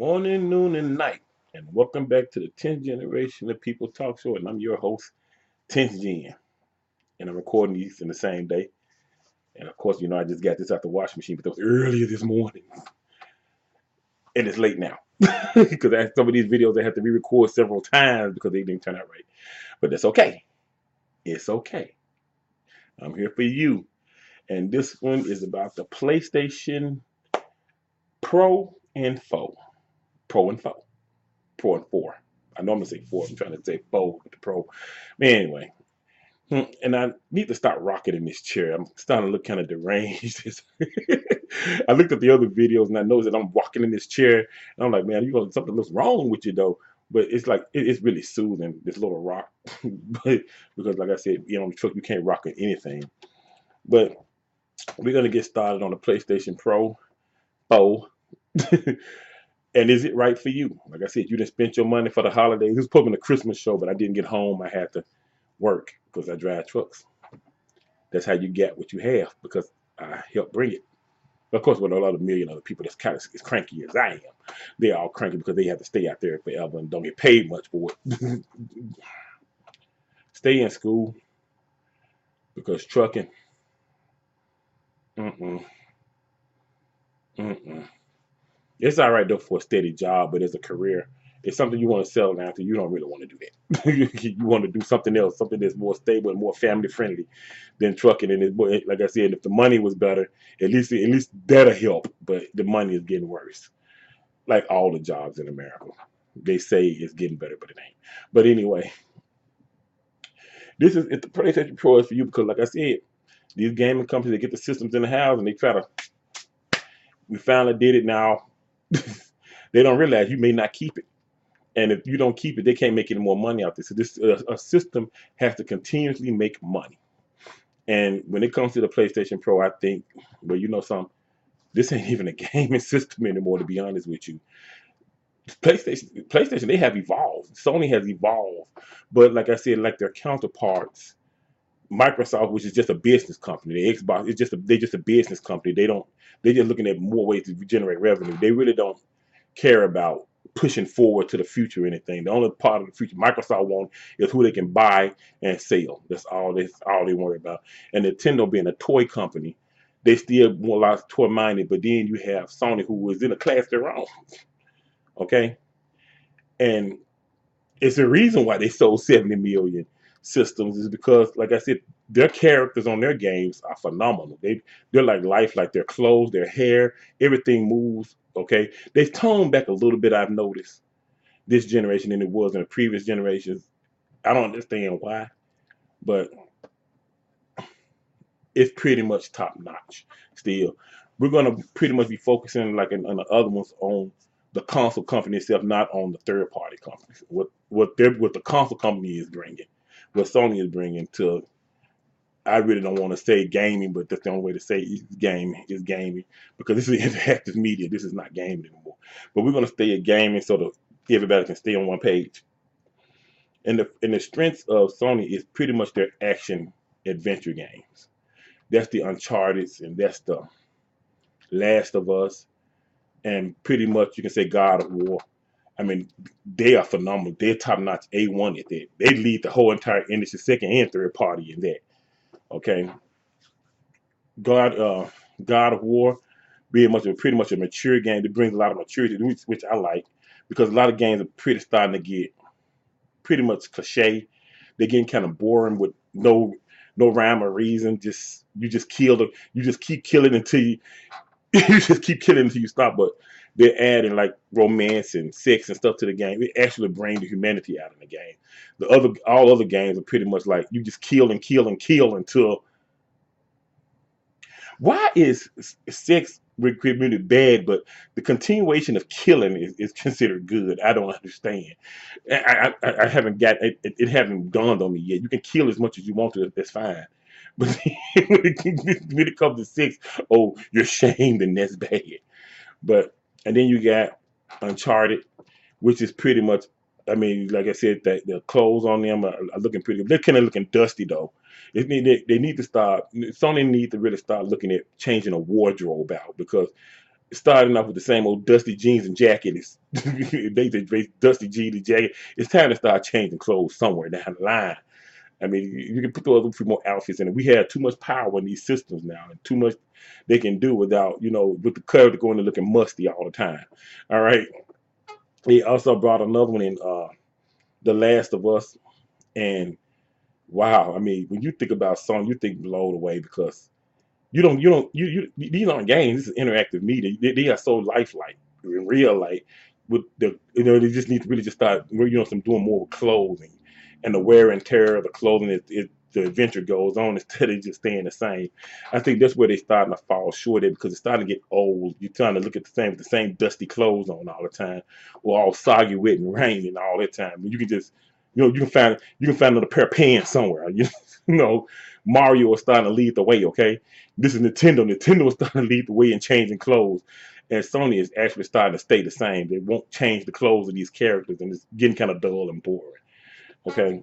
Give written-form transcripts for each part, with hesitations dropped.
Morning, noon, and night. And welcome back to the 10th generation of People Talk Show. And I'm your host, 10th Gen. And I'm recording these in the same day. And of course, I just got this out the washing machine, but that was earlier this morning. And it's late now. Because some of these videos I have to re-record several times because they didn't turn out right. But that's okay. It's okay. I'm here for you. And this one is about the PlayStation Pro and 4. Pro and 4. Pro and 4. I normally say 4. I'm trying to say 4 with the Pro. But anyway, and I need to stop rocking in this chair. I'm starting to look kind of deranged. I looked at the other videos and I noticed that I'm rocking in this chair. And I'm like, man, something looks wrong with you though. But it's like it's really soothing, this little rock. But because like I said, on the truck you can't rock in anything. But we're gonna get started on the PlayStation Pro 4. And is it right for you? Like I said, you didn't spend your money for the holidays. This was probably a Christmas show, but I didn't get home. I had to work because I drive trucks. That's how you get what you have because I helped bring it. Of course, with a lot of million other people that's kind of as cranky as I am, they're all cranky because they have to stay out there forever and don't get paid much for it. Stay in school because trucking, mm-mm, mm-mm. It's all right though for a steady job, but as a career, it's something you want to settle down to. You don't really want to do that. You want to do something else, something that's more stable and more family friendly than trucking. And like I said, if the money was better, at least that'll help. But the money is getting worse, like all the jobs in America. They say it's getting better, but it ain't. But anyway, if the PlayStation Pro is for you because, like I said, these gaming companies they get the systems in the house and they try to. We finally did it now. They don't realize you may not keep it. And if you don't keep it, they can't make any more money out there. So this a system has to continuously make money. And when it comes to the PlayStation Pro, I think, well, something, this ain't even a gaming system anymore, to be honest with you. PlayStation, they have evolved. Sony has evolved. But like I said, like their counterparts, Microsoft, which is just a business company, the Xbox is they're just a business company. They're just looking at more ways to generate revenue. They really don't care about pushing forward to the future or anything. The only part of the future Microsoft wants is who they can buy and sell. That's all they worry about. And Nintendo being a toy company, they still more or less toy minded, but then you have Sony who is in a class of their own. Okay? And it's the reason why they sold 70 million systems is because, like I said, their characters on their games are phenomenal. They're like life, like their clothes, their hair, everything moves. Okay, they've toned back a little bit. I've noticed this generation than it was in the previous generations. I don't understand why, but it's pretty much top notch. Still, we're gonna pretty much be focusing like on the other ones on the console company itself, not on the third party companies. What the console company is bringing, what Sony is bringing to. I really don't want to say gaming, but that's the only way to say it's gaming because this is interactive media. This is not gaming anymore. But we're gonna stay at gaming so that everybody can stay on one page. And the strengths of Sony is pretty much their action adventure games. That's the Uncharted and that's the Last of Us and pretty much you can say God of War. I mean, they are phenomenal. They're top notch A1 at that. They lead the whole entire industry, second and third party in that. Okay, God, uh, God of War being pretty much a mature game that brings a lot of maturity, which I like because a lot of games are pretty starting to get pretty much cliche. They're getting kind of boring with no rhyme or reason. You just kill them. You just keep killing until you you just keep killing until you stop. But they're adding like romance and sex and stuff to the game. It actually brings the humanity out of the game. All other games are pretty much like you just kill and kill and kill until. Why is sex recruitment bad, but the continuation of killing is considered good? I don't understand. I haven't got it haven't dawned on me yet. You can kill as much as you want to. That's fine. But when it comes to sex, oh, you're shamed and that's bad. But and then you got Uncharted, which is pretty much. I mean, like I said, the clothes on them are looking pretty good. They're kind of looking dusty though. They need to start. Sony need to really start looking at changing a wardrobe out because starting off with the same old dusty jeans and jacket. They just dusty jeans and jacket. It's time to start changing clothes somewhere down the line. I mean, you can put those a few more outfits in it. We have too much power in these systems now, and too much they can do without, with the character going and looking musty all the time. All right. He also brought another one in, The Last of Us, and wow, I mean, when you think about Sony, you think blown away because these aren't games. This is interactive media. They are so lifelike in real life. With they just need to really just start, some doing more with clothing and the wear and tear of the clothing. The adventure goes on instead of just staying the same. I think that's where they're starting to fall short at because it's starting to get old. You're trying to look at the same dusty clothes on all the time, or all soggy, wet, and raining all the time. You can just, you can find another pair of pants somewhere. You know, Mario is starting to lead the way. Okay, this is Nintendo. Nintendo is starting to lead the way in changing clothes, and Sony is actually starting to stay the same. They won't change the clothes of these characters, and it's getting kind of dull and boring. Okay,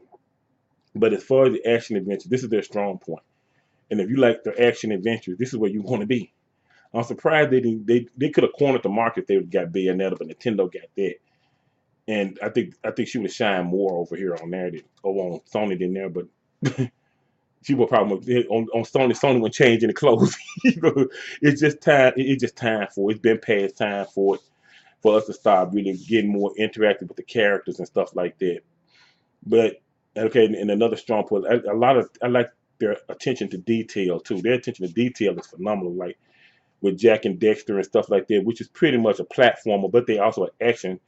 but as far as the action adventure, this is their strong point. And if you like the action adventures, this is where you want to be. I'm surprised they could have cornered the market if they got Bayonetta, but Nintendo got that. And I think she would shine more over here on there than over on Sony than there, but she will probably on Sony. Sony would change any clothes. It's just time. It's just time for it. It's been past time for it for us to start really getting more interactive with the characters and stuff like that. But okay, and another strong point. I like their attention to detail too. Their attention to detail is phenomenal. Like with Jack and Dexter and stuff like that, which is pretty much a platformer, but they also are action.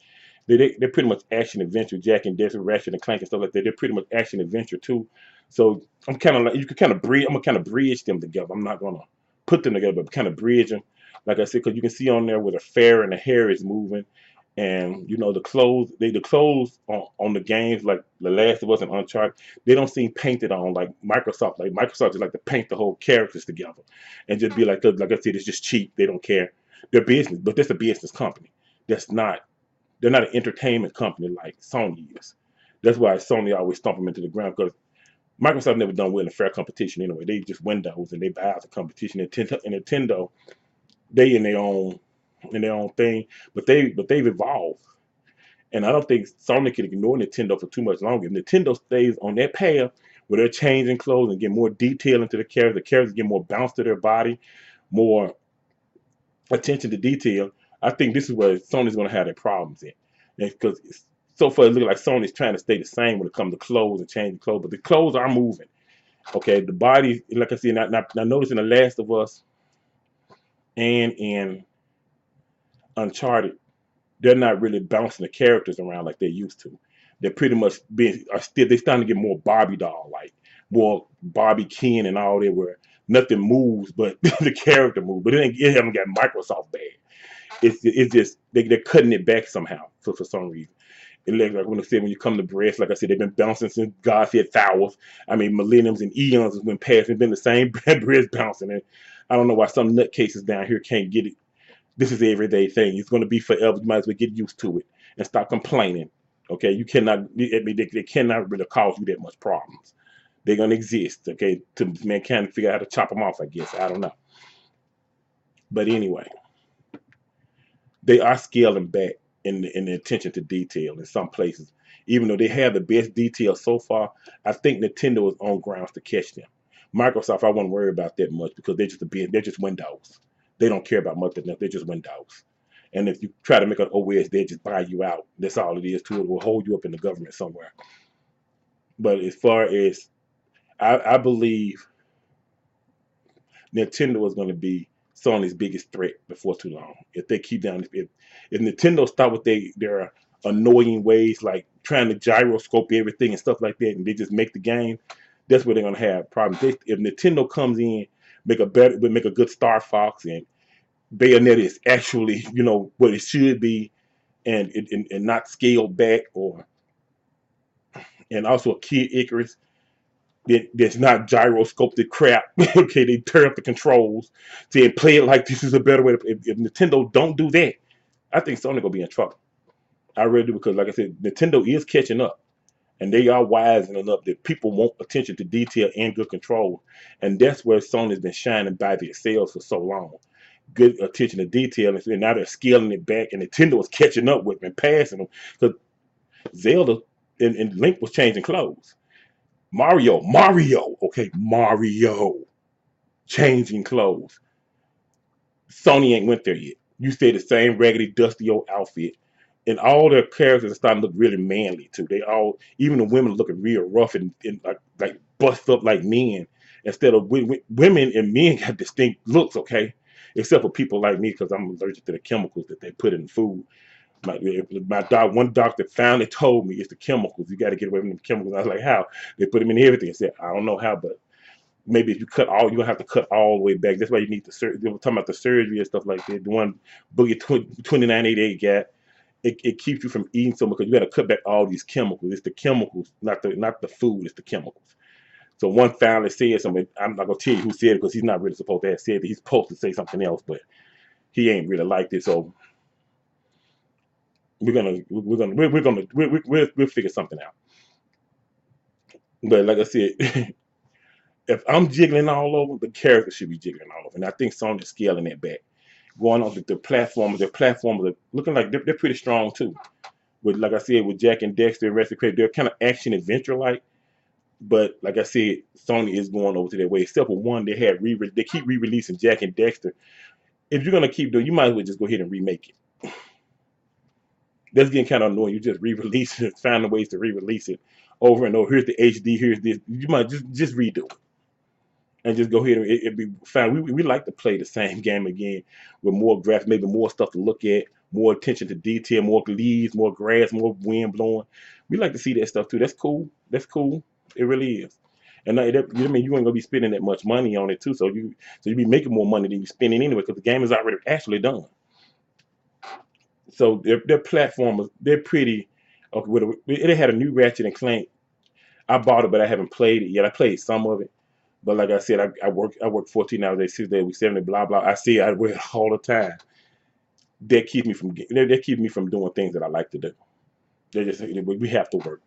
They're pretty much action adventure. Jack and Dexter, Ratchet and Clank and stuff like that. They're pretty much action adventure too. So I'm kind of like you can kind of bridge. I'm gonna kind of bridge them together. I'm not gonna put them together, but kind of bridge them. Like I said, because you can see on there where the fair and the hair is moving, and the clothes on the games like The Last of Us and Uncharted, they don't seem painted on like Microsoft. Like Microsoft just like to paint the whole characters together, and just be like I said, it's just cheap. They don't care. They're business, but that's a business company. That's not they're not an entertainment company like Sony is. That's why Sony always stomp them into the ground because Microsoft never done well in fair competition anyway. They just Windows and they buy out the competition. And Nintendo, they in their own thing, but they've evolved. And I don't think Sony can ignore Nintendo for too much longer. If Nintendo stays on that path where they're changing clothes and get more detail into the characters get more bounce to their body, more attention to detail, I think this is where Sony's going to have their problems in. Because so far it looks like Sony's trying to stay the same when it comes to clothes and changing clothes, but the clothes are moving. Okay, the body, like I said, now notice in The Last of Us and in Uncharted, they're not really bouncing the characters around like they used to. They're pretty much they're starting to get more Barbie doll like, more Barbie Ken and all that where nothing moves but the character moves. But it haven't got Microsoft bad. It's just they're cutting it back somehow for some reason. It looks like when I said when you come to breasts, like I said, they've been bouncing since God said thousands. I mean, millenniums and eons has been past. It's been the same breast bouncing. And I don't know why some nutcases down here can't get it. This is the everyday thing. It's going to be forever. You might as well get used to it and stop complaining. Okay, you cannot. I mean, they cannot really cause you that much problems. They're going to exist. Okay, to mankind figure out how to chop them off. I guess I don't know. But anyway, they are scaling back in the attention to detail in some places. Even though they have the best detail so far, I think Nintendo is on grounds to catch them. Microsoft, I won't worry about that much because they're just Windows. They don't care about much enough. They're just Windows. And if you try to make an OS, they just buy you out. That's all it is to it. It will hold you up in the government somewhere. But as far as I believe Nintendo is going to be Sony's biggest threat before too long. If they keep down, if Nintendo stop with their annoying ways, like trying to gyroscope everything and stuff like that, and they just make the game, that's where they're going to have problems. If Nintendo comes in, make a good Star Fox, and Bayonetta is actually what it should be, and not scaled back, or and also a Kid Icarus that's not gyroscoped crap. Okay, they turn up the controls to play it like this is a better way. If Nintendo don't do that, I think Sony gonna be in trouble. I really do because, like I said, Nintendo is catching up, and they are wising up that people want attention to detail and good control, and that's where Sony's been shining by themselves for so long. good attention to detail, and now they're scaling it back, and Nintendo was catching up with them and passing them. Because Zelda and Link was changing clothes. Mario, okay, Mario changing clothes. Sony ain't went there yet. You stay the same raggedy, dusty old outfit, and all their characters are starting to look really manly too. They all, even the women, are looking real rough and like bust up like men. Instead of women and men have distinct looks, okay, except for people like me because I'm allergic to the chemicals that they put in food. One doctor finally told me it's the chemicals. You got to get away from the chemicals. I was like, how? They put them in everything. I said, I don't know how, but maybe if you cut all, you don't have to cut all the way back. That's why you need the surgery. They were talking about the surgery and stuff like that. The one Boogie 2988 got, it keeps you from eating so much because you got to cut back all these chemicals. It's the chemicals, not the food. It's the chemicals. So one finally said something. I'm not gonna tell you who said it because he's not really supposed to have said it. He's supposed to say something else, but he ain't really liked it. So we'll figure something out. But like I said, if I'm jiggling all over, the character should be jiggling all over. And I think Sony's scaling that back. Going on to their platformers are looking like they're pretty strong too. With like I said, with Jack and Dexter and Rest of Credit, they're kind of action adventure like. But like I said, Sony is going over to their way. Except for one, they keep re-releasing Jack and Dexter. If you're gonna keep doing, you might as well just go ahead and remake it. That's getting kind of annoying. You just re-release it, finding ways to re-release it over and over. Here's the HD. Here's this. You might just redo it and just go ahead and it'd be fine. We like to play the same game again with more graphics, maybe more stuff to look at, more attention to detail, more leaves, more grass, more wind blowing. We like to see that stuff too. That's cool. That's cool. It really is. And I mean you ain't gonna be spending that much money on it too. So you be making more money than you spending anyway because the game is already actually done. So their platformers, they're pretty okay. It had a new Ratchet and Clank. I bought it, but I haven't played it yet. I played some of it. But like I said, I work 14 hours a day, 6 days a week, 70, blah blah. I see I wear it all the time. That keeps me from doing things that I like to do. They just we have to work.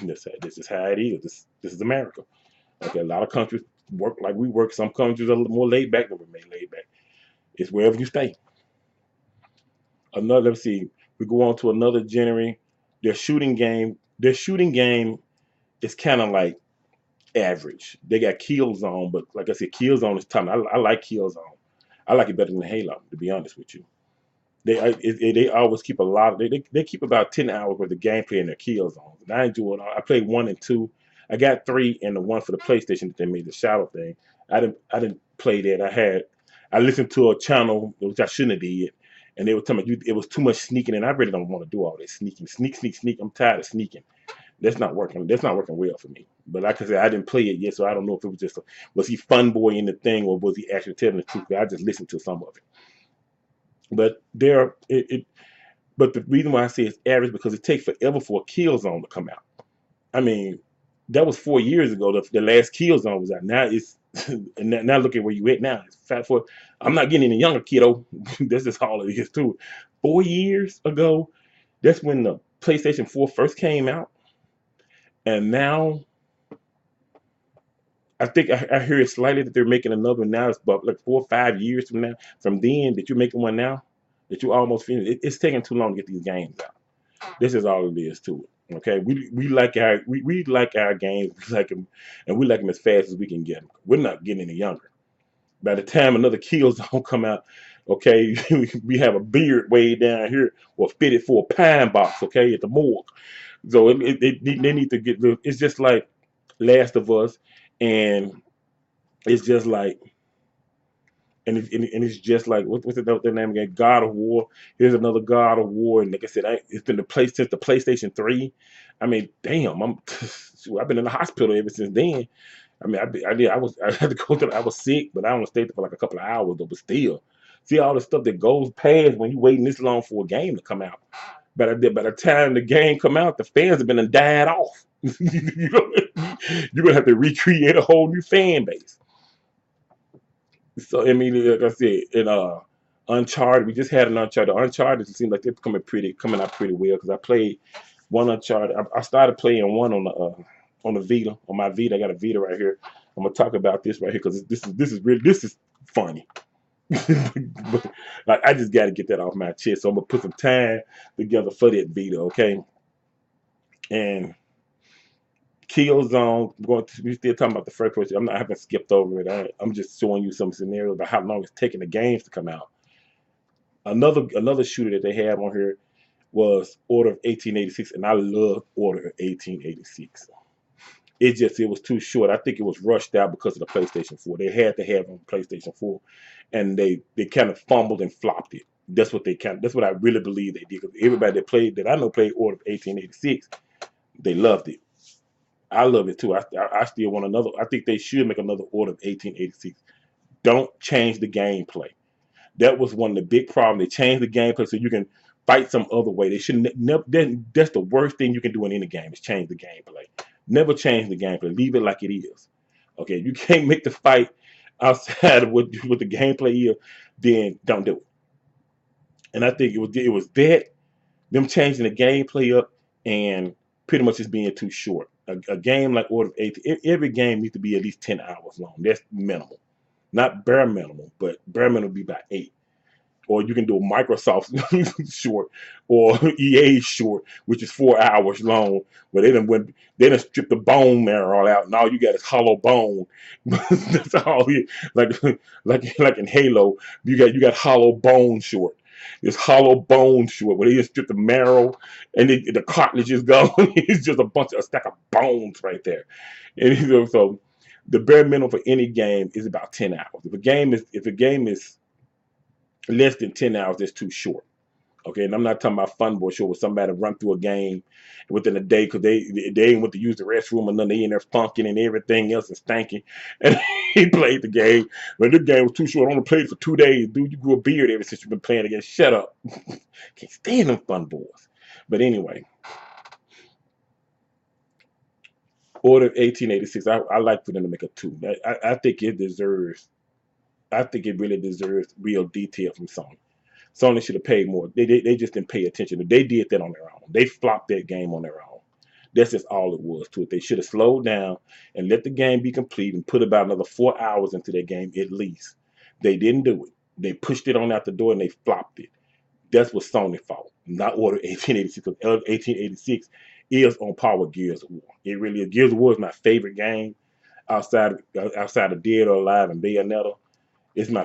This is how it is. This is America. Okay, a lot of countries work like we work. Some countries are a little more laid back than we may laid back. It's wherever you stay. Let's see. We go on to another genre. Their shooting game is kind of like average. They got Killzone, but like I said, Killzone is tough. I like Killzone. I like it better than Halo, to be honest with you. They always keep a lot of they keep about 10 hours worth of gameplay in their Killzone. And I enjoy it. I played 1 and 2. I got 3 and the one for the PlayStation that they made the shadow thing. I didn't play that. I listened to a channel which I shouldn't have did, and they were telling me it was too much sneaking, and I really don't want to do all this sneaking, sneak. I'm tired of sneaking. That's not working. That's not working well for me. But like I said, I didn't play it yet, so I don't know if it was was he fun boy in the thing or was he actually telling the truth? I just listened to some of it. But but the reason why I say it's average because it takes forever for a Kill Zone to come out. I mean, that was 4 years ago. The last Kill Zone was out. Now it's and now look at where you at now. It's fat for. I'm not getting any younger, kiddo. This is all it is too. 4 years ago, that's when the PlayStation 4 first came out, and now I think I hear it slightly that they're making another one now. It's about like 4 or 5 years from now. From then, that you're making one now, that you almost finished. It's taking too long to get these games out. This is all it is to it. Okay, we like our games, we like them, and we like them as fast as we can get them. We're not getting any younger. By the time another Killzone come out, okay, we have a beard way down here or fitted for a pine box, okay, at the morgue. So they need to get. It's just like Last of Us, and it's just like, and it's just like what's the name again? God of War. Here's another God of War, and like I said, it's been the place since the PlayStation 3. I mean, damn, I've been in the hospital ever since then. I mean, I had to go to. I was sick, but I only stayed there for like a couple of hours though. But still, see all the stuff that goes past when you waiting this long for a game to come out. By the time the game come out, the fans have been died off. You're gonna have to recreate a whole new fan base. So I mean, like I said, in Uncharted, we just had an Uncharted. Uncharted seems like they're coming out pretty well because I played one Uncharted. I started playing one on the Vita, on my Vita. I got a Vita right here. I'm gonna talk about this right here because this is funny. But, like, I just got to get that off my chest. So I'm gonna put some time together for that video, okay? And Killzone, we still talking about the first person. I haven't skipped over it. I'm just showing you some scenarios about how long it's taking the games to come out. Another shooter that they have on here was Order of 1886, and I love Order of 1886. It was too short. I think it was rushed out because of the PlayStation 4. They had to have it on PlayStation 4, and they kind of fumbled and flopped it. That's what I really believe they did. Because everybody that I know played Order of 1886, they loved it. I love it too. I still want another. I think they should make another Order of 1886. Don't change the gameplay. That was one of the big problems. They changed the gameplay so you can fight some other way. They shouldn't. That's the worst thing you can do in any game is change the gameplay. Never change the gameplay. Leave it like it is. Okay, you can't make the fight outside of what the gameplay is. Then don't do it. And I think it was that them changing the gameplay up and pretty much just being too short. A game like Order of 18, every game needs to be at least 10 hours long. That's minimal. Not bare minimum, but bare minimum would be about 8. Or you can do a Microsoft short or EA short, which is 4 hours long, where they done stripped the bone marrow all out, and all you got is hollow bone. That's all you like in Halo, you got hollow bone short. It's hollow bone short where they just strip the marrow and the cartilage is gone. It's just a stack of bones right there. And so the bare minimum for any game is about 10 hours. If a game is less than 10 hours, that's too short. Okay, and I'm not talking about fun boy show where somebody run through a game within a day because they ain't want to use the restroom or nothing. They in there funking and everything else and stanking. And he played the game, but the game was too short. I only played it for 2 days. Dude, you grew a beard ever since you've been playing again. Shut up. Can't stand them fun boys. But anyway, Order of 1886. I like for them to make a 2. I think it deserves. I think it really deserves real detail from Sony. Sony should have paid more. They just didn't pay attention. They did that on their own. They flopped that game on their own. That's just all it was to it. They should have slowed down and let the game be complete and put about another 4 hours into their game at least. They didn't do it. They pushed it on out the door and they flopped it. That's what Sony fault, not Order 1886. Because 1886 is on par with Gears of War. It really is. Gears of War is my favorite game outside of Dead or Alive and Bayonetta. It's my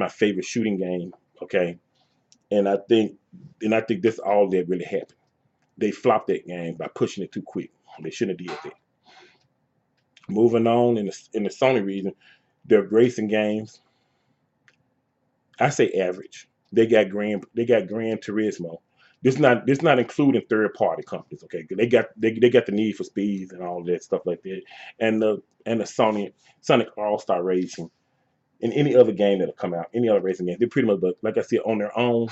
favorite shooting game. Okay, and I think that's all that really happened. They flopped that game by pushing it too quick. They shouldn't have did that. Moving on in the Sony region, their racing games, I say average. They got Gran Turismo. This not including third party companies. Okay, they got the Need for Speeds and all that stuff like that, and the Sonic All Star Racing and any other game that'll come out, any other racing game. They're pretty much, but like I said, on their own.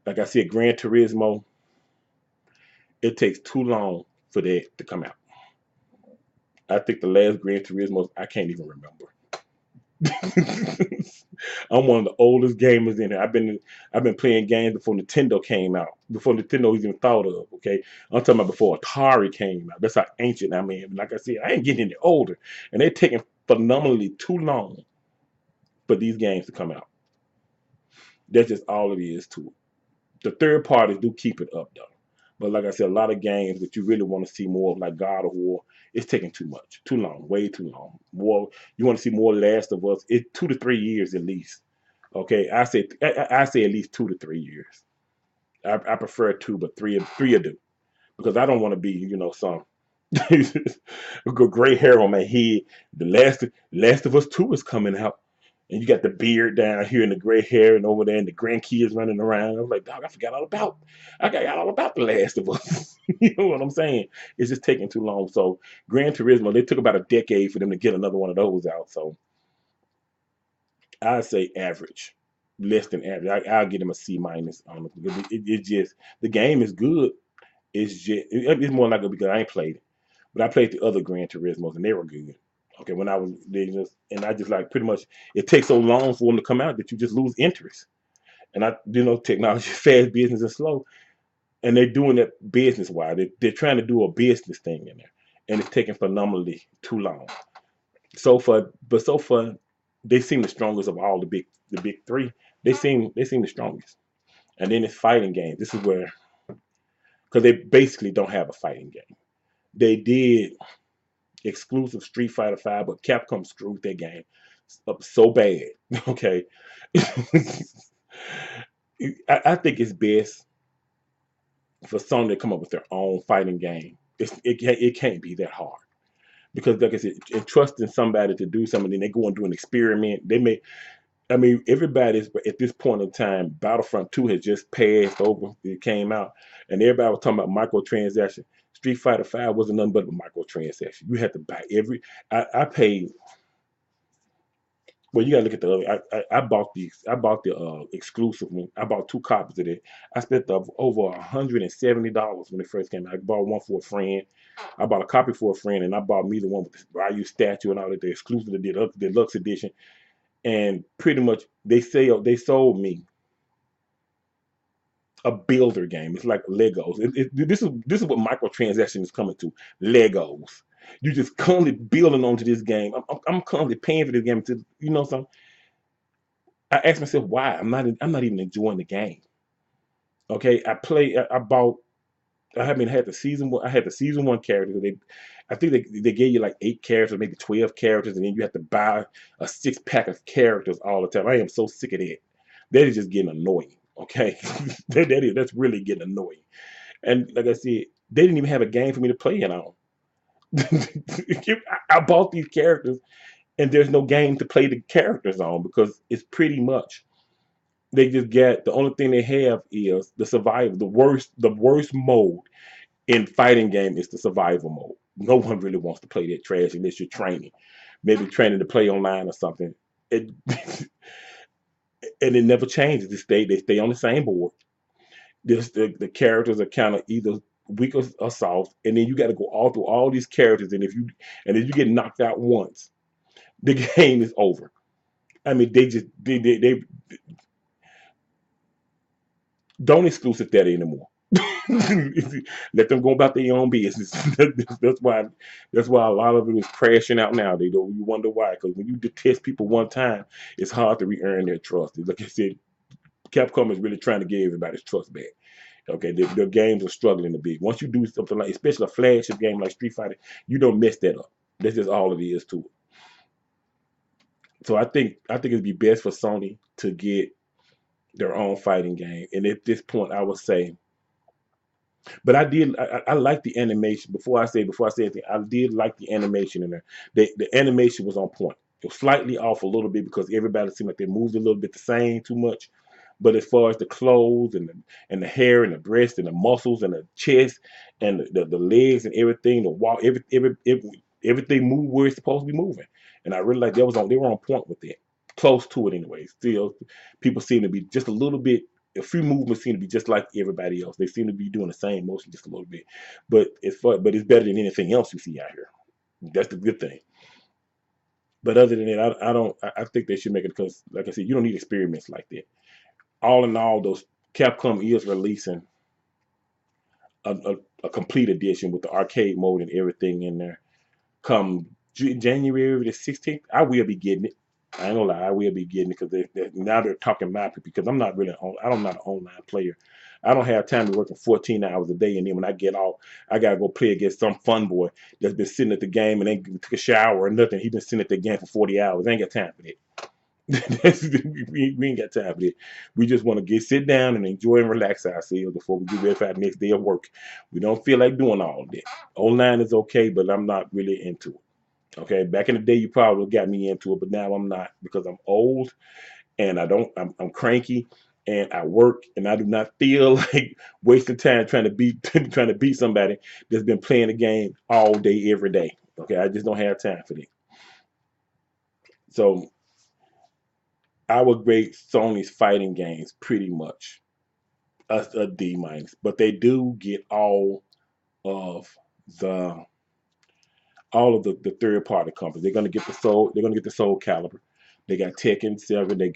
Like I said, Gran Turismo, it takes too long for that to come out. I think the last Gran Turismo, I can't even remember. I'm one of the oldest gamers in here. I've been playing games before Nintendo came out, before Nintendo was even thought of. Okay, I'm talking about before Atari came out. That's how ancient I am. Like I said, I ain't getting any older, and they're taking phenomenally too long for these games to come out. That's just all it is to it. The third parties do keep it up though. But like I said, a lot of games that you really want to see more of, like God of War, it's taking too much, too long, way too long. More, you want to see more Last of Us? It's 2 to 3 years at least. Okay, I say at least 2 to 3 years. I prefer 2, but three I do because I don't want to be some gray hair on my head. The Last of Us 2 is coming out. And you got the beard down here and the gray hair and over there and the grandkids running around. I was like, dog, I forgot all about The Last of Us. You know what I'm saying? It's just taking too long. So Gran Turismo, they took about a decade for them to get another one of those out. So I'd say average, less than average. I'll give them a C minus on it because it just the game is good. It's more likely because I ain't played it, but I played the other Gran Turismos and they were good. Okay, when I was and I just like pretty much it takes so long for them to come out that you just lose interest. And technology, fast, business is slow, and they're doing it business wise. They're trying to do a business thing in there, and it's taking phenomenally too long. So far, they seem the strongest of all the big three. They seem the strongest. And then it's fighting games. This is where, because they basically don't have a fighting game. They did exclusive Street Fighter 5, but Capcom screwed their game up so bad. Okay. I think it's best for Sony to come up with their own fighting game. It can't be that hard. Because, like I said, entrusting somebody to do something, then they go and do an experiment. They may, I mean, everybody's at this point in time. Battlefront 2 has just passed over. It came out, and everybody was talking about microtransaction. Street Fighter 5 wasn't nothing but a microtransaction. You had to buy every. I paid. Well, you gotta look at the other. I bought the exclusive one. I bought two copies of it. I spent over $170 when it first came out. I bought one for a friend. I bought a copy for a friend, and I bought me the one with the Ryu statue and all that, the exclusive, the deluxe edition. And pretty much they sold me a builder game. It's like Legos. This is what microtransaction is coming to. Legos. You just constantly building onto this game. I'm constantly paying for this game. To, something. I asked myself why. I'm not even enjoying the game. Okay, I bought. I haven't had the season one. I had the season one characters. I think they gave you like 8 characters, maybe 12 characters, and then you have to buy a 6 pack of characters all the time. I am so sick of that. That is just getting annoying. Okay, that's really getting annoying. And like I said, they didn't even have a game for me to play it on. I bought these characters, and there's no game to play the characters on because it's pretty much they just get the only thing they have is the survival. The worst mode in fighting game is the survival mode. No one really wants to play that trash unless you're training, maybe training to play online or something. It, and it never changes. They stay on the same board. The characters are kind of either weak or soft, and then you got to go all through all these characters. And if you get knocked out once, the game is over. I mean, they don't exclusive that anymore. Let them go about their own business. That's why a lot of it is crashing out now. They don't. You wonder why? Because when you detest people one time, it's hard to re-earn their trust. Like I said, Capcom is really trying to get everybody's trust back. Okay, their games are struggling a bit. Once you do something like, especially a flagship game like Street Fighter, you don't mess that up. That's just all it is to it. So I think it'd be best for Sony to get their own fighting game. And at this point, I would say, but I like the animation. Before I say anything, I did like the animation in there. The animation was on point. It was slightly off a little bit because everybody seemed like they moved a little bit the same too much. But as far as the clothes and the hair and the breast and the muscles and the chest and the legs and everything, the wall, everything moved where it's supposed to be moving. And I really like they were on point with that. Close to it anyway. Still, people seem to be just a little bit. A few movements seem to be just like everybody else. They seem to be doing the same motion just a little bit. But it's better than anything else you see out here. That's the good thing. But other than that, I don't. I think they should make it because, like I said, you don't need experiments like that. All in all, those Capcom is releasing a complete edition with the arcade mode and everything in there. Come January the 16th, I will be getting it. I ain't gonna lie, I will be getting it because now they're talking my people because I'm not an online player. I don't have time to work 14 hours a day, and then when I get off, I gotta go play against some fun boy that's been sitting at the game and ain't took a shower or nothing. He been sitting at the game for 40 hours. I ain't got time for that. We ain't got time for it. We just want to sit down and enjoy and relax ourselves before we get ready for our next day of work. We don't feel like doing all that. Online is okay, but I'm not really into it. Okay, back in the day, you probably got me into it, but now I'm not because I'm old and I'm cranky and I work and I do not feel like wasting time trying to beat trying to beat somebody that's been playing the game all day every day. Okay, I just don't have time for that. So I would rate Sony's fighting games pretty much a D minus, but they do get of the the third party companies. They're gonna get the Soul Calibur. They got Tekken 7. They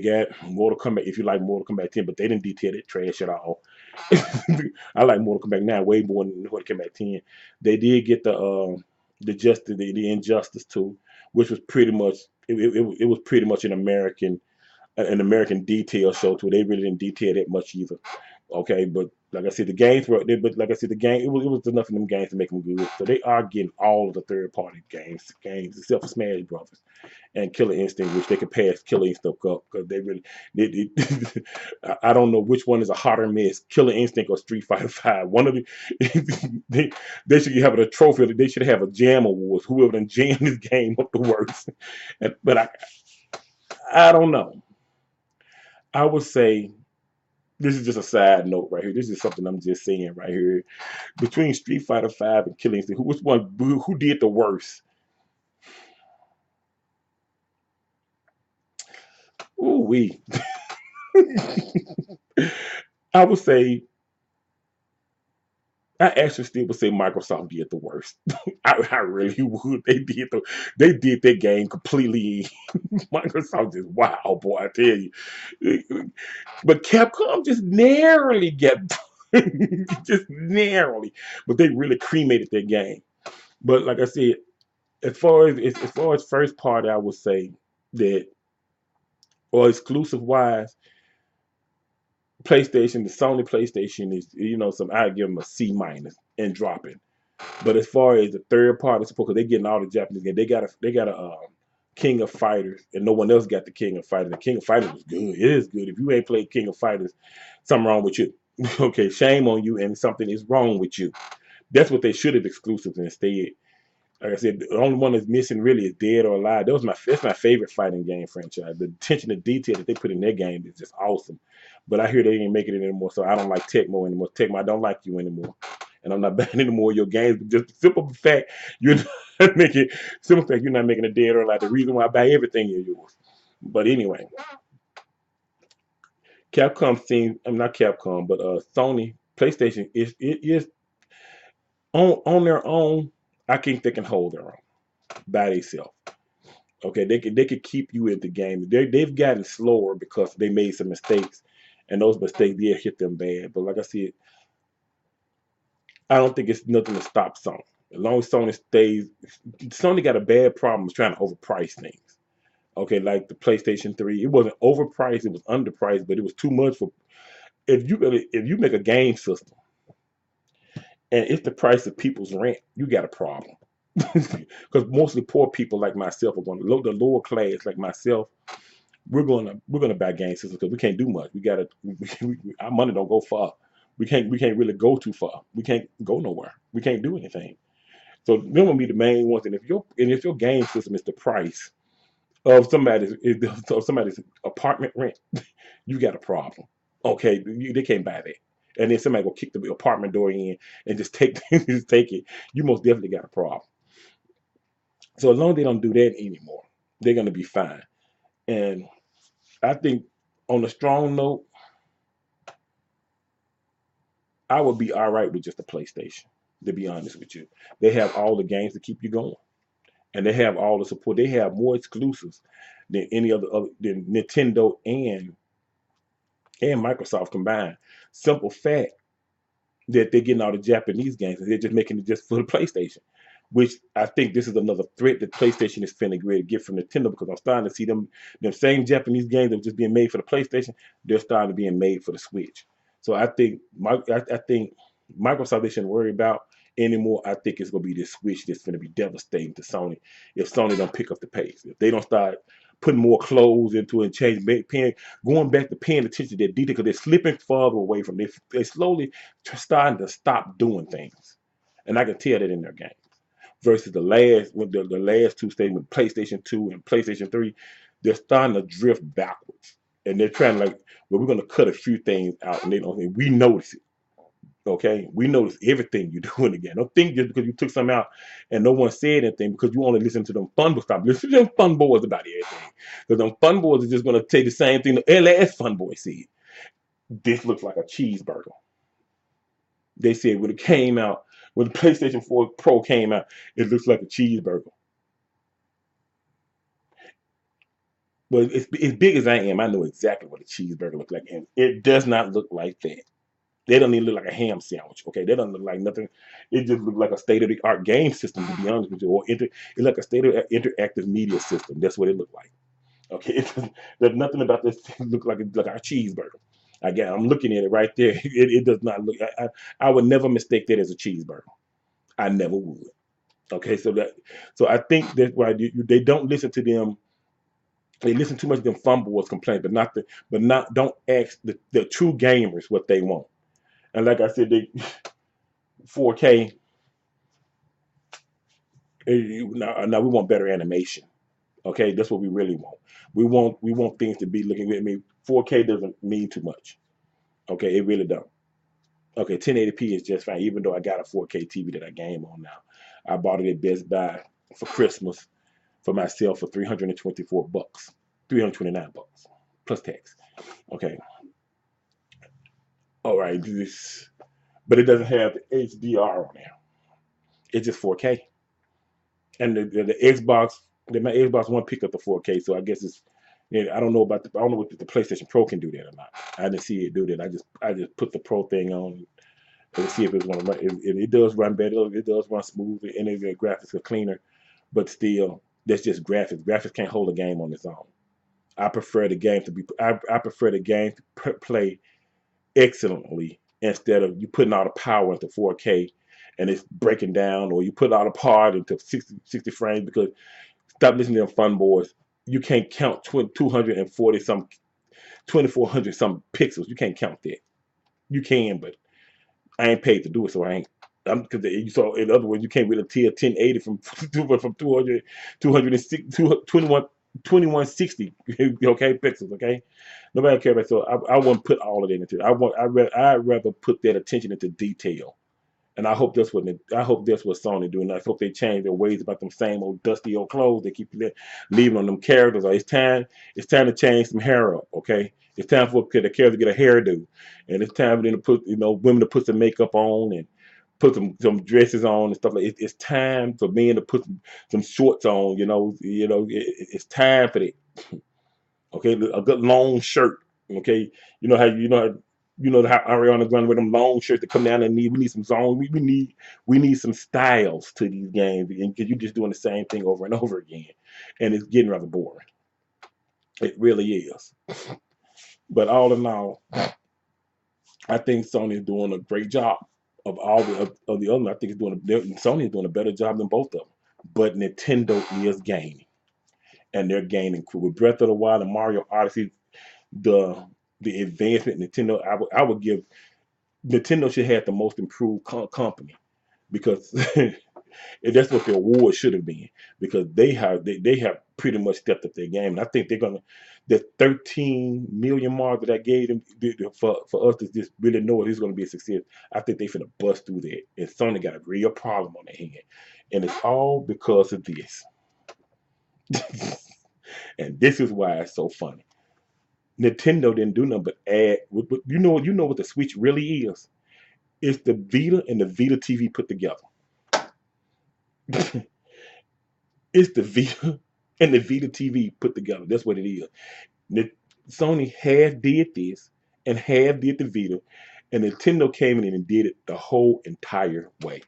got Mortal Kombat. If you like Mortal Kombat 10, but they didn't detail it trash at all. I like Mortal Kombat 9 way more than Mortal Kombat 10. They did get the Injustice too, which was pretty much it was pretty much an American detail show too. They really didn't detail that much either. Okay, but like I said, the games were there, but like I said, the game it was enough of them games to make them good. So they are getting all of the third party games except for Smash Brothers and Killer Instinct, which they could pass Killer Instinct up because they really they I don't know which one is a hotter mess, Killer Instinct or Street Fighter Five. One of the they they should have a trophy. They should have a jam awards. Whoever done jam this game up the worst. But I don't know. I would say this is just a side note right here. This is something I'm just saying right here. Between Street Fighter Five and Killing Instinct, which one? Who did the worst? Ooh wee. I would say I actually still would say Microsoft did the worst. I really would. They did their game completely. Microsoft just wow, boy, I tell you. But Capcom just narrowly get just narrowly. But they really cremated their game. But like I said, as far as first party, I would say that or exclusive wise, PlayStation, the Sony PlayStation is some I give them a C minus and dropping. But as far as the third party support, because they're getting all the Japanese games, they got a King of Fighters, and no one else got the King of Fighters. The King of Fighters was good. It is good. If you ain't played King of Fighters, something wrong with you. Okay, shame on you, and something is wrong with you. That's what they should have exclusives instead. Like I said, the only one that's missing really is Dead or Alive. That's my favorite fighting game franchise. The attention to detail that they put in their game is just awesome. But I hear they ain't making it anymore, so I don't like Tecmo anymore. Tecmo, I don't like you anymore, and I'm not buying any more of your games. But just the simple fact you're not making simple fact you're not making a Dead or Alive. The reason why I buy everything is yours. But anyway, Capcom seems I'm not Capcom, but Sony PlayStation is on their own. I think they can hold their own by themselves. Okay, they could keep you in the game. They've gotten slower because they made some mistakes, and those mistakes did hit them bad. But like I said, I don't think it's nothing to stop Sony. As long as Sony got a bad problem trying to overprice things. Okay, like the PlayStation 3, it wasn't overpriced, it was underpriced, but it was too much for if you make a game system and it's the price of people's rent, you got a problem. Because mostly poor people like myself are going to the lower class like myself. We're gonna buy game systems because we can't do much. Our money don't go far. We can't really go too far. We can't go nowhere. We can't do anything. So them will be the main ones. And if your game system is the price of somebody's apartment rent, you got a problem. Okay, they can't buy that. And then somebody will kick the apartment door in and just take just take it. You most definitely got a problem. So as long as they don't do that anymore, they're gonna be fine. And I think on a strong note, I would be all right with just a PlayStation. To be honest with you, they have all the games to keep you going, and they have all the support. They have more exclusives than any other than Nintendo and Microsoft combined. Simple fact that they're getting all the Japanese games and they're just making it just for the PlayStation. Which I think this is another threat that PlayStation is finna get from Nintendo because I'm starting to see them same Japanese games that were just being made for the PlayStation, they're starting to being made for the Switch. So I think Microsoft they shouldn't worry about anymore. I think it's gonna be this Switch that's gonna be devastating to Sony if Sony don't pick up the pace. If they don't start putting more clothes into it and going back to paying attention to their detail because they're slipping farther away from it. They're slowly starting to stop doing things. And I can tell that in their game versus the last two statements, PlayStation 2 and PlayStation 3, they're starting to drift backwards. And they're trying like, well, we're gonna cut a few things out and they don't we notice it. Okay. We notice everything you're doing again. Don't think just because you took some out and no one said anything because you only listen to them fun boys. Stop listening to them fun boys about everything. Because them fun boys are just gonna say the same thing the last fun boy said. This looks like a cheeseburger. They said when the PlayStation 4 Pro came out, it looks like a cheeseburger. But as big as I am, I know exactly what a cheeseburger looks like, and it does not look like that. They don't even look like a ham sandwich. Okay, they don't look like nothing. It just looks like a state of the art game system, to be honest with you, or it's like a state of interactive media system. That's what it looked like. Okay, there's nothing about this look like it's like our cheeseburger. Again, I'm looking at it right there. It does not look. I would never mistake that as a cheeseburger. I never would. Okay, so I think that's why they don't listen to them. They listen too much to them fumbles complaints, but not don't ask the true gamers what they want. And like I said, they 4K. Now we want better animation. Okay, that's what we really want. We want things to be looking at me. 4K doesn't mean too much. Okay, it really don't. Okay, 1080p is just fine. Even though I got a 4K TV that I game on now, I bought it at Best Buy for Christmas for myself for $324, $329 plus tax. Okay, all right. But it doesn't have the HDR on there. It's just 4K. And the Xbox, my Xbox One pick up the 4K, so I guess it's. Yeah, I don't know what the PlayStation Pro can do that or not. I didn't see it do that. I just put the Pro thing on and see if it's going to run. It does run better. It does run smoother, and the graphics are cleaner. But still, that's just graphics. Graphics can't hold a game on its own. I prefer the game to be. I prefer the game to play excellently instead of you putting all the power into 4K and it's breaking down, or you put all the part into 60 frames because stop listening to them fun boys. You can't count 240 some 2400 some pixels. You can't count that. You can, but I ain't paid to do it, so I ain't. Because so in other words, you can't really tell 1080 from 200, 2160 okay pixels. Okay, nobody care about. So I wouldn't put all of that into it. I'd rather put that attention into detail. And I hope that's what Sony doing. I hope they change their ways about them same old dusty old clothes they keep leaving on them characters. It's time to change some hair up, okay? It's time for the character to get a hairdo, and it's time for them to put women to put some makeup on and put some dresses on and stuff like. It's time for men to put some shorts on. It's time for that. Okay, a good long shirt. Okay, how Ariana Grande with them long shirts that come down and we need some zone. We need some styles to these games because you're just doing the same thing over and over again, and it's getting rather boring. It really is. But all in all, I think Sony is doing a great job of all of the other. I think Sony is doing a better job than both of them. But Nintendo is gaining, and they're gaining with Breath of the Wild and Mario Odyssey. The the advancement Nintendo, I would give Nintendo should have the most improved company because that's what the award should have been because they have pretty much stepped up their game, and I think they're gonna the 13 million mark that I gave them for us to just really know if it's gonna be a success. I think they finna bust through that, and Sony got a real problem on their hand, and it's all because of this. And this is why it's so funny. Nintendo didn't do nothing but add. You know what the Switch really is? It's the Vita and the Vita TV put together. It's the Vita and the Vita TV put together. That's what it is. Sony half did this and half did the Vita, and Nintendo came in and did it the whole entire way.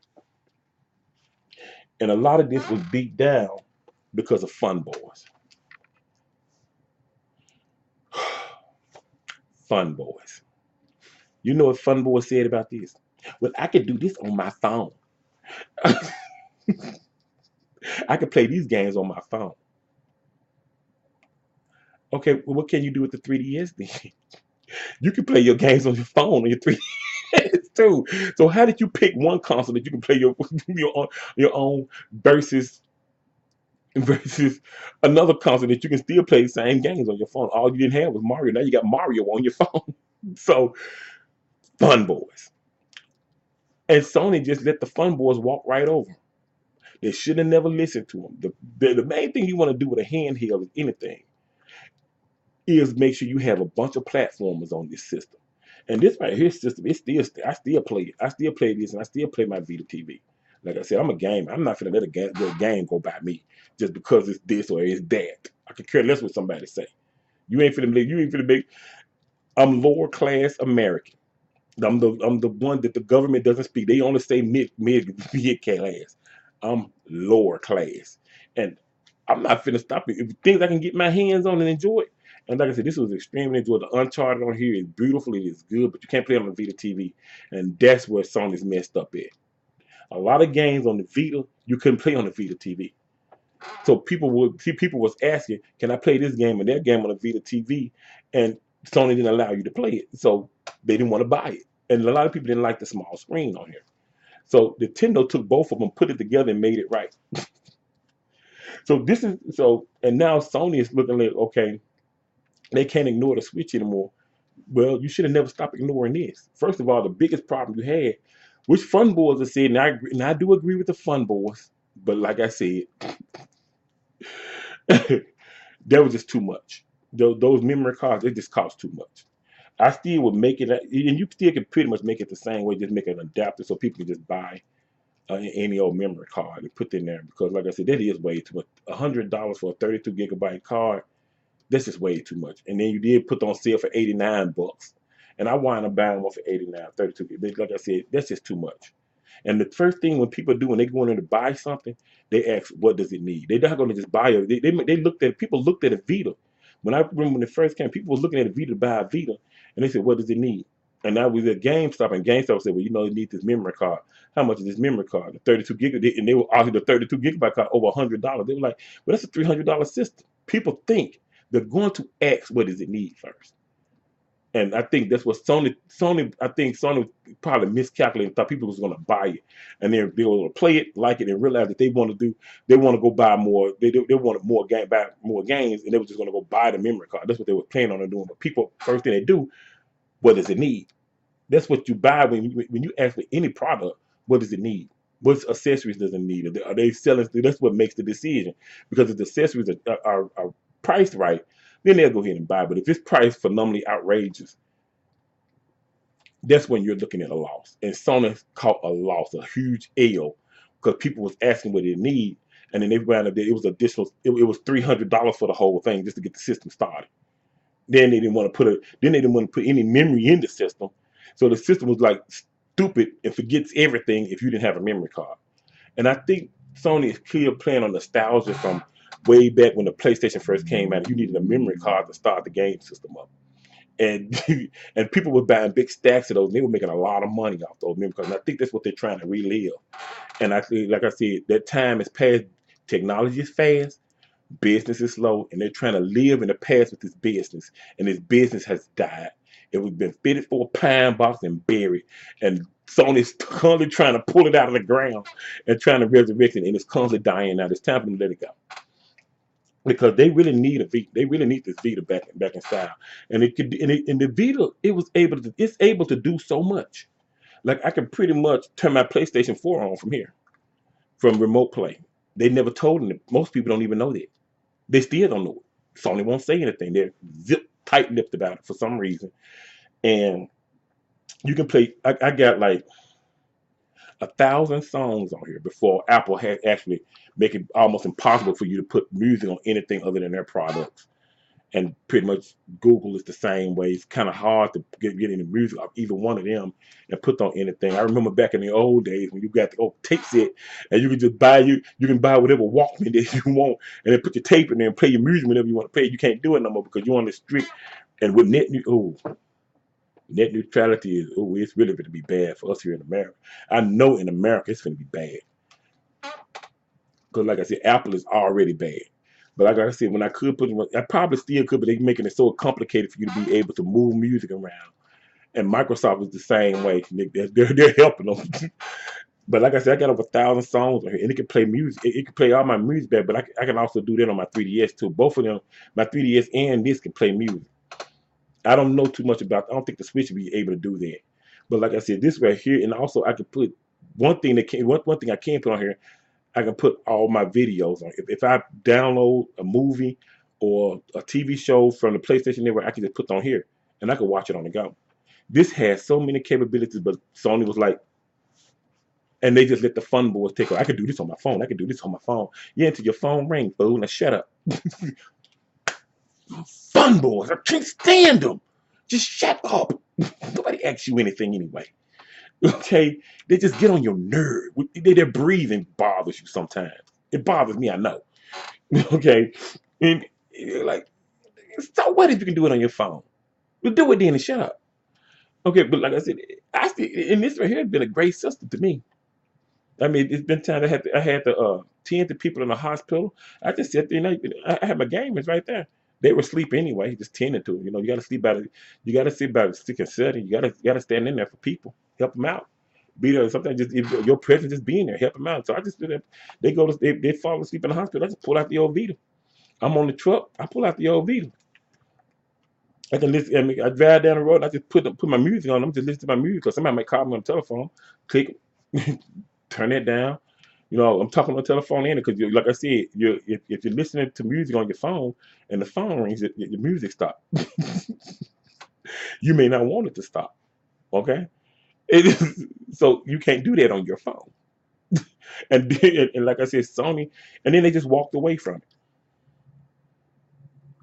And a lot of this was beat down because of Fun Boys. Fun Boys. You know what Fun Boys said about this? Well, I could do this on my phone. I could play these games on my phone. Okay, well, what can you do with the 3DS then? You can play your games on your phone on your 3DS too. So how did you pick one console that you can play your own versus another console that you can still play the same games on your phone? All you didn't have was Mario. Now you got Mario on your phone. So Fun Boys. And Sony just let the Fun Boys walk right over 'em. They should have never listened to them. The main thing you want to do with a handheld is anything is make sure you have a bunch of platformers on this system. And this right here system, I still play it. I still play this and I still play my Vita TV. Like I said, I'm a gamer. I'm not gonna let a game go by me just because it's this or it's that. I could care less what somebody say. You ain't finna make. I'm lower class American. I'm the one that the government doesn't speak. They only say mid class. I'm lower class, and I'm not finna stop it. If things I can get my hands on and enjoy it. And like I said, this was extremely enjoyable. The Uncharted on here is beautiful. It is good, but you can't play it on the Vita TV, and that's where Sony's messed up at. A lot of games on the Vita you couldn't play on the Vita TV. So people was asking, can I play this game and that game on the Vita TV? And Sony didn't allow you to play it. So they didn't want to buy it. And a lot of people didn't like the small screen on here. So Nintendo took both of them, put it together, and made it right. And now Sony is looking like, okay, they can't ignore the Switch anymore. Well, you should have never stopped ignoring this. First of all, the biggest problem you had, which Fun Boys have said, and I do agree with the Fun Boys, but like I said, that was just too much. Those memory cards, they just cost too much. I still would make it, and you still can pretty much make it the same way, just make an adapter so people can just buy any old memory card and put it in there. Because, like I said, that is way too much. $100 for a 32 gigabyte card, that's just way too much. And then you did put on sale for 89 bucks, and I wind up buying one for 89, 32. Like I said, that's just too much. And the first thing when people do when they go in there to buy something, they ask, what does it need? They're not going to just buy it. They looked at people looked at a Vita. When I remember when it first came, people were looking at a Vita to buy a Vita, and they said, what does it need? And now we at GameStop, and GameStop said, well, you need this memory card. How much is this memory card? The 32 gigabyte, and they were arguing the 32 gigabyte card over $100. They were like, well, that's a $300 system. People think they're going to ask, what does it need first? And I think that's what I think Sony probably miscalculated and thought people was going to buy it. And then they were going to play it, like it, and realize that they want to go buy more. They wanted buy more games, and they were just going to go buy the memory card. That's what they were planning on doing. But people, first thing they do, what does it need? That's what you buy when you ask for any product. What does it need? What accessories does it need? Are they selling? That's what makes the decision. Because if the accessories are priced right, then they'll go ahead and buy. But if it's priced phenomenally outrageous, that's when you're looking at a loss. And Sony caught a loss, a huge L, because people was asking what they need, and then they found out that it was additional. It was $300 for the whole thing just to get the system started. Then they didn't want to put any memory in the system, so the system was like stupid and forgets everything if you didn't have a memory card. And I think Sony is clear playing on nostalgia from way back when the PlayStation first came out. You needed a memory card to start the game system up, and and people were buying big stacks of those. And they were making a lot of money off those memory cards. And I think that's what they're trying to relive. And I think, like I said, that time is past. Technology is fast, business is slow, and they're trying to live in the past with this business. And this business has died. It was been fitted for a pine box and buried. And Sony's constantly trying to pull it out of the ground and trying to resurrect it, and it's constantly dying out. It's time for them to let it go, because they really need a Vita. They really need this Vita back in style. And the Vita, it's able to do so much. Like, I can pretty much turn my PlayStation 4 on from here, from remote play. They never told them. Most people don't even know that. They still don't know it. Sony won't say anything. They're tight-lipped about it for some reason. And you can play. I got like 1,000 songs on here before Apple had actually make it almost impossible for you to put music on anything other than their products. And pretty much Google is the same way. It's kind of hard to get any music off either one of them and put on anything. I remember back in the old days when you got the old tape set, and you could just you can buy whatever Walkman that you want, and then put your tape in there and play your music whenever you want to play. You can't do it no more because you're on the strict. And with net neutrality is, it's really going to be bad for us here in America. I know in America it's going to be bad. Because like I said, Apple is already bad. But like I said, when I could put it, I probably still could, but they're making it so complicated for you to be able to move music around. And Microsoft is the same way. They're helping them. But like I said, I got over 1,000 songs on here, and it can play music. It can play all my music back, but I can also do that on my 3DS too. Both of them, my 3DS and this, can play music. I don't know too much about. I don't think the Switch will be able to do that. But like I said, this right here, and also I could put one thing I can put on here. I can put all my videos on. If I download a movie or a TV show from the PlayStation Network, I can just put it on here, and I can watch it on the go. This has so many capabilities, but Sony was like, and they just let the fun boys take over. I can do this on my phone. I can do this on my phone. Yeah, until your phone ring, fool. Now shut up. Fun boys, I can't stand them. Just shut up. Nobody asks you anything anyway. Okay? They just get on your nerve. Their breathing bothers you sometimes. It bothers me, I know. Okay? And you're like, so what if you can do it on your phone? Well, do it then and shut up. Okay, but like I said, I see, and this right here has been a great system to me. I mean, it's been time I had to tend to people in the hospital. I just sat there and I had my gamers right there. They were asleep anyway, just tending to them. You know, you got to sleep by the, you got to sleep by the stick and setting. You got to stand in there for people, help them out. Be there. Sometimes just if your presence, just being there, help them out. So I just do that. They go to they fall asleep in the hospital. I just pull out the old Vita. I'm on the truck. I pull out the old Vita. I can listen. I mean, I drive down the road. And I just put my music on. I'm just listening to my music because somebody might call me on the telephone. Click, turn it down. You know, I'm talking on the telephone in it because, like I said, if you're listening to music on your phone and the phone rings, your music stops. You may not want it to stop. Okay, so you can't do that on your phone. And like I said, Sony, and then they just walked away from it.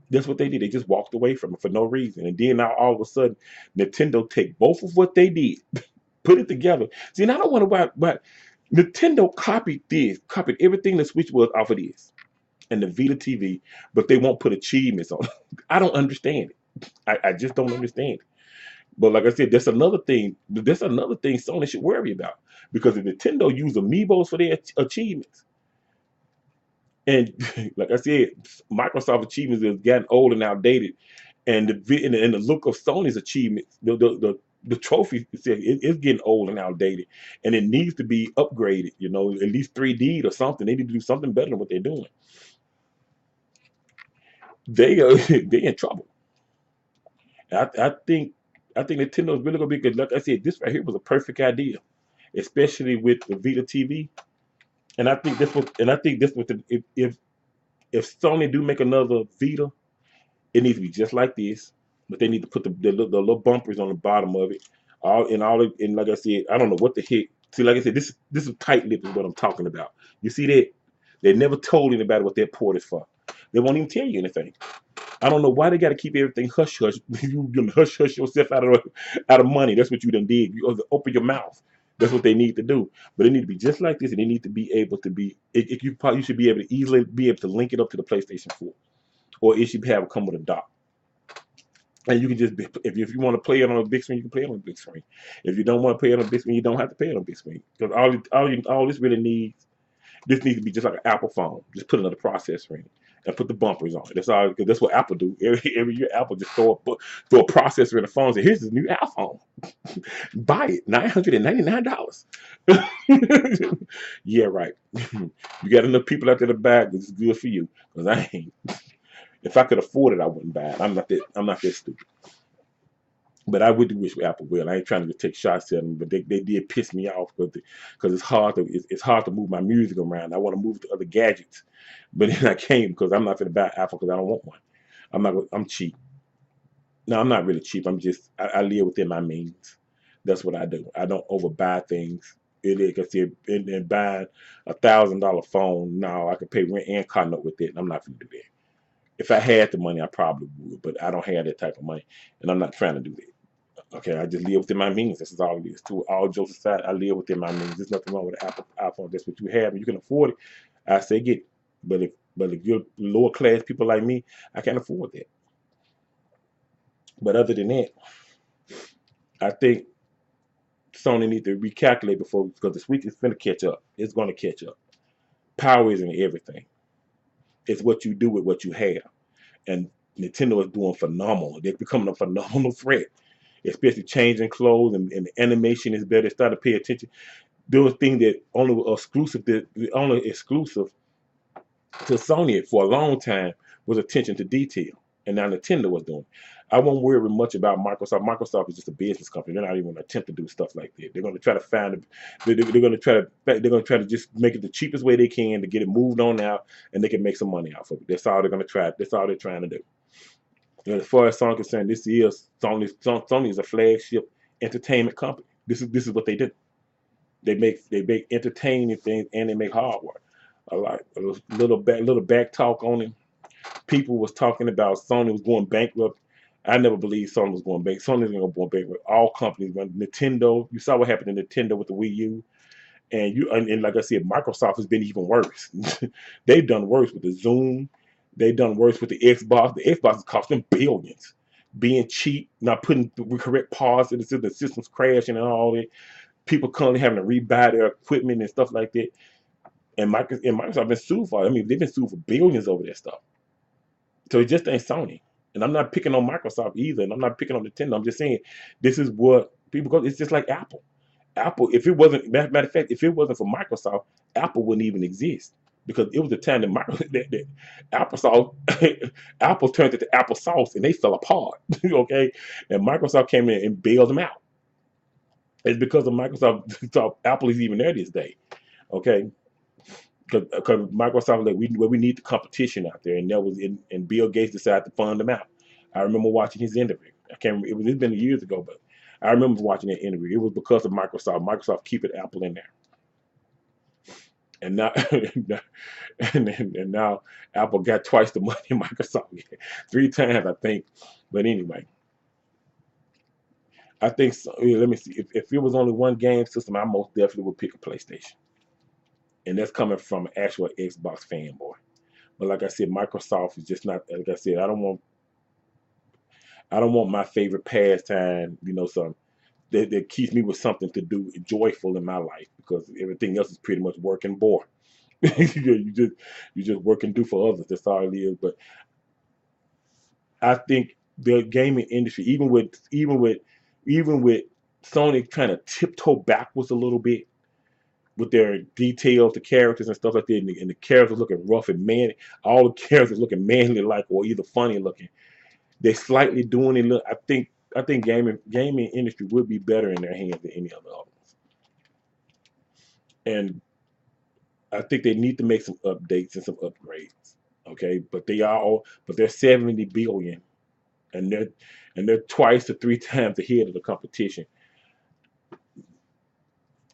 That's what they did. They just walked away from it for no reason. And then now all of a sudden, Nintendo take both of what they did, put it together. See, and I don't want to why Nintendo copied everything the Switch was off of this and the Vita TV, but they won't put achievements on it. I don't understand it. I just don't understand it. But like I said, that's another thing. That's another thing Sony should worry about because if Nintendo use amiibos for their achievements, and like I said, Microsoft achievements have gotten old and outdated, and the look of Sony's achievements, the trophy it's getting old and outdated, and it needs to be upgraded. You know, at least 3D or something. They need to do something better than what they're doing. They are they in trouble. I think Nintendo is really gonna be good. Like I said, this right here was a perfect idea, especially with the Vita TV. If Sony do make another Vita, it needs to be just like this, but they need to put the little bumpers on the bottom of it. And like I said, I don't know what the heck. See, like I said, this is tight lip is what I'm talking about. You see that? They never told anybody what that port is for. They won't even tell you anything. I don't know why they got to keep everything hush hush. You can hush hush yourself out of money. That's what you done did. You open your mouth. That's what they need to do. But it need to be just like this, and they need to be able to be. You should be able to easily be able to link it up to the PlayStation 4, or it should have come with a dock. And you can just if you want to play it on a big screen, you can play it on a big screen. If you don't want to play it on a big screen, you don't have to play it on a big screen. Because all this really needs this needs to be just like an Apple phone. Just put another processor in it and put the bumpers on it. That's all. Because that's what Apple do. Every year, Apple just throw a processor in the phone and say, "Here's this new iPhone. Buy it, $999." Yeah, right. You got enough people out there to buy it. This is good for you. Because I ain't. If I could afford it, I wouldn't buy it. I'm not that stupid. But I would wish Apple will. I ain't trying to just take shots at them, but they did piss me off because it's hard to move my music around. I want to move to other gadgets, but then I can't because I'm not going to buy Apple because I don't want one. I'm cheap. No, I'm not really cheap. I live within my means. That's what I do. I don't overbuy things. It is because in buying $1,000 phone, no, I could pay rent and car note with it. And I'm not going to do that. If I had the money, I probably would, but I don't have that type of money, and I'm not trying to do that. Okay, I just live within my means. This is all it is. To all jokes aside, I live within my means. There's nothing wrong with an Apple iPhone. That's what you have, and you can afford it. I say get it. But if you're lower class people like me, I can't afford that. But other than that, I think Sony need to recalculate before because the Switch is going to catch up. It's going to catch up. Power isn't everything. It's what you do with what you have. And Nintendo is doing phenomenal. They're becoming a phenomenal threat, especially changing clothes and the animation is better. Start to pay attention. Those things that only exclusive to Sony for a long time was attention to detail, and now Nintendo was doing it. I won't worry much about Microsoft. Microsoft is just a business company. They're not even going to attempt to do stuff like that. They're going to try to find. They're going to try to. They're going to try to just make it the cheapest way they can to get it moved on out, and they can make some money off of it. That's all they're going to try. That's all they're trying to do. And as far as Sony is concerned, this is Sony is a flagship entertainment company. This is what they do. They make entertaining things and they make hardware. A lot a little back talk on it. People was talking about Sony was going bankrupt I never believed Sony was going bankrupt. Sony's going to go bankrupt. All companies, Nintendo. You saw what happened to Nintendo with the Wii U, and like I said, Microsoft has been even worse. They've done worse with the Zoom. They've done worse with the Xbox. The Xbox has cost them billions. Being cheap, not putting the correct parts in the system's crashing and all that. People currently having to rebuy their equipment and stuff like that. And Microsoft been sued for it. I mean, they've been sued for billions over that stuff. So it just ain't Sony. And I'm not picking on Microsoft either, and I'm not picking on Nintendo. I'm just saying this is what people go. It's just like Apple. Apple, if it wasn't, matter of fact, if it wasn't for Microsoft, Apple wouldn't even exist because it was the time that that Apple Apple turned into Apple sauce and they fell apart. Okay, and Microsoft came in and bailed them out. It's because of Microsoft. So Apple is even there this day. Okay, because Microsoft like we need the competition out there, and that was and Bill Gates decided to fund them out. I remember watching his interview. I can't remember, it's been years ago, but I remember watching that interview. It was because of Microsoft. Microsoft keeping Apple in there, and now and now Apple got twice the money Microsoft get, 3 times I think. But anyway, I think so, yeah, let me see. If it was only one game system, I most definitely would pick a PlayStation, and that's coming from an actual Xbox fanboy. But like I said, Microsoft is just not. Like I said, I don't want my favorite pastime. Some that keeps me with something to do joyful in my life because everything else is pretty much work and bore. You just work and do for others. That's all it is. But I think the gaming industry, even with Sony kind of tiptoe backwards a little bit with their details, the characters and stuff like that, and the characters looking rough and manly, all the characters looking manly like or either funny looking. They slightly doing it. Look, I think gaming industry would be better in their hands than any other others. And I think they need to make some updates and some upgrades. Okay, but they're 70 billion, and they're twice to 3 times ahead of the competition.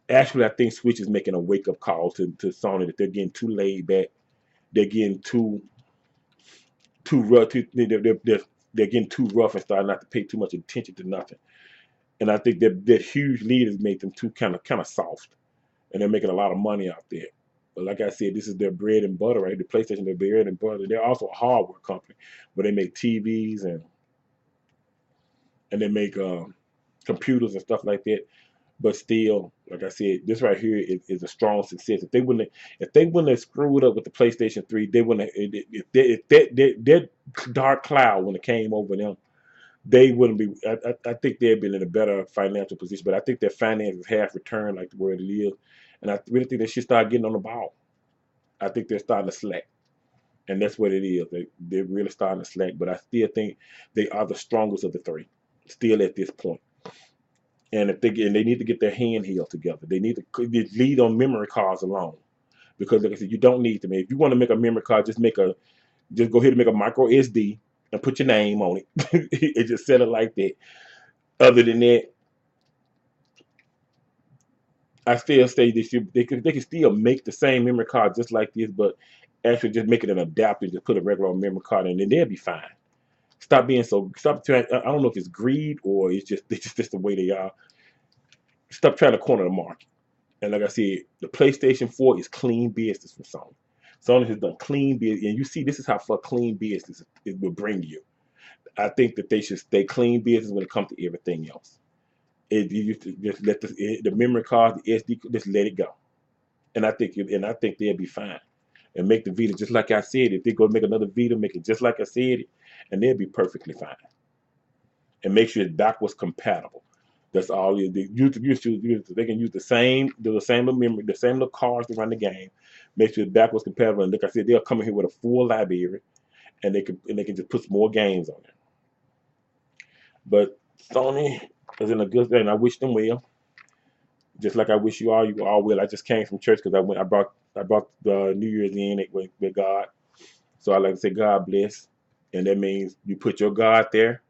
Actually, I think Switch is making a wake up call to Sony that they're getting too laid back. They're getting too rough. They're getting too rough and starting not to pay too much attention to nothing. And I think that huge leaders made them too kind of soft, and they're making a lot of money out there. But like I said, this is their bread and butter, right? The PlayStation, their bread and butter. They're also a hardware company, where they make TVs and they make computers and stuff like that. But still, like I said, this right here is a strong success. If they wouldn't have screwed up with the PlayStation 3, they wouldn't. That dark cloud when it came over them, they wouldn't be. I think they'd been in a better financial position. But I think their finances have returned like the word it is, and I really think they should start getting on the ball. I think they're starting to slack, and that's what it is. They're really starting to slack. But I still think they are the strongest of the three, still at this point. And if they need to get their handheld together, they need to lead on memory cards alone. Because like I said, you don't need them. If you want to make a memory card, just go ahead and make a micro SD and put your name on it. And just set it like that. Other than that, I still say they can still make the same memory card just like this, but actually just make it an adapter, just put a regular memory card in, and they'll be fine. Stop trying. I don't know if it's greed or it's just the way they are. Stop trying to corner the market. And like I said, the PlayStation 4 is clean business from Sony. Sony has done clean business, and you see, this is how far clean business it will bring you. I think that they should stay clean business when it comes to everything else. You just let the memory card, the SD, just let it go. And I think they'll be fine. And make the Vita just like I said. If they go make another Vita, make it just like I said, and they'll be perfectly fine. And make sure it's backwards compatible. That's all. They can use the same memory, the same little cards to run the game. Make sure it's backwards compatible. And like I said, they'll come in here with a full library, and they can just put some more games on there. But Sony is in a good thing. I wish them well. Just like I wish you all well. I just came from church because I brought the New Year's in with God. So I like to say God bless, and that means you put your God there,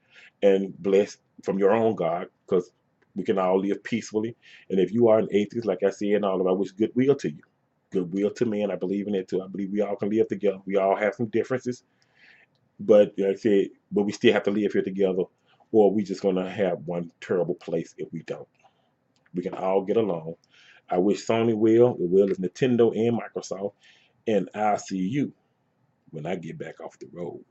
and bless from your own God, because we can all live peacefully. And if you are an atheist, like I said, and all of, I wish goodwill to you, goodwill to me, and I believe in it too. I believe we all can live together. We all have some differences, But like I said, but we still have to live here together, or we just gonna have one terrible place if we don't. We can all get along. I wish Sony well, as well as Nintendo and Microsoft, and I'll see you when I get back off the road.